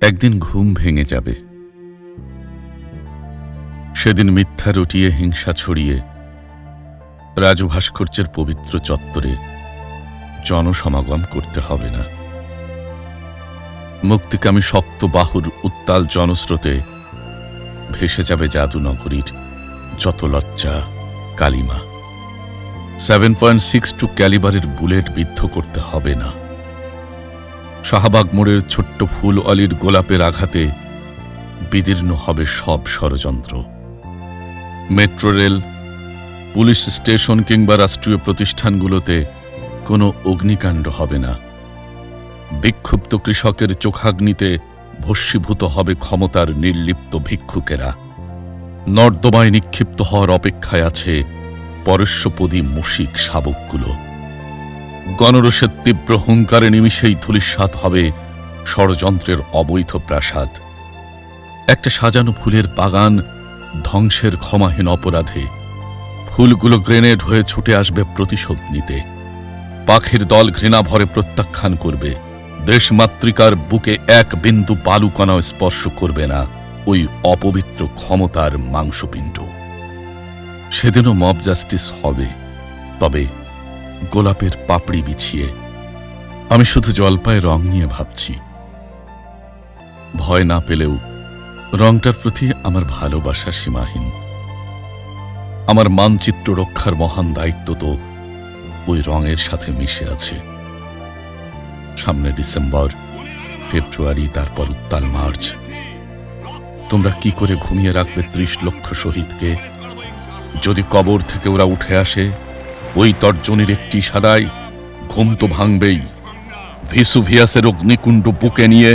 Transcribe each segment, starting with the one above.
একদিন ঘুম ভেঙে যাবে। সেদিন মিথ্যা রটিয়ে হিংসা ছড়িয়ে রাজু ভাস্কর্যের পবিত্র চত্বরে জনসমাগম করতে হবে না। মুক্তিকামী সপ্তবাহুর উত্তাল জনস্রোতে ভেসে যাবে জাদুনগরীর যত লজ্জা কালিমা। 7.62 ক্যালিবারের বুলেট বিদ্ধ করতে হবে না। শাহবাগ মোড়ের ছোট্ট ফুল অলির গোলাপের আঘাতে বিদীর্ণ হবে সব ষড়যন্ত্র। মেট্রো রেল, পুলিশ স্টেশন কিংবা রাষ্ট্রীয় প্রতিষ্ঠানগুলোতে কোনো অগ্নিকাণ্ড হবে না। বিক্ষুব্ধ কৃষকের চোখাগ্নিতে ভস্মীভূত হবে ক্ষমতার নির্লিপ্ত ভিক্ষুকেরা। নর্দমায় নিক্ষিপ্ত হওয়ার অপেক্ষায় আছে পরস্যপদী মুশিক শাবকগুলো। গণরোষের তীব্র হুঙ্কারে নিমিষেই ধূলিসাৎ হবে ষড়যন্ত্রের অবৈধ প্রাসাদ। একটা সাজানো ফুলের বাগান ধ্বংসের ক্ষমাহীন অপরাধে। ফুলগুলো গ্রেনেড হয়ে ছুটে আসবে প্রতিশোধ নিতে। পাখির দল ঘৃণা ভরে প্রত্যাখ্যান করবে। দেশমাতৃকার বুকে এক বিন্দু বালুকণাও স্পর্শ করবে না ওই অপবিত্র ক্ষমতার মাংসপিণ্ড। সেদিনও মব জাস্টিস হবে, তবে গোলাপের পাপড়ি বিছিয়ে। আমি শুধু জলপায় রং নিয়ে ভাবছি। ভয় না পেলেও রংটার প্রতি আমার ভালোবাসা সীমাহীন। আমার মানচিত্র রক্ষার মহান দায়িত্ব তো ওই রঙের সাথে মিশে আছে। সামনে ডিসেম্বর, ফেব্রুয়ারি, তারপর উত্তাল মার্চ। তোমরা কি করে ঘুমিয়ে রাখবে 30 লক্ষ শহীদকে? যদি কবর থেকে ওরা উঠে আসে ওই তর্জনীর একটি ইশারায়, ঘুম তো ভাঙবেই। ভিসুভিয়াসের অগ্নিকুণ্ড বুকে নিয়ে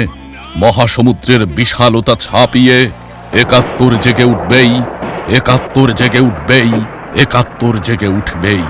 মহাসমুদ্রের বিশালতা ছাপিয়ে 71 জেগে উঠবেই, 71 জেগে উঠবেই, 71 জেগে উঠবেই।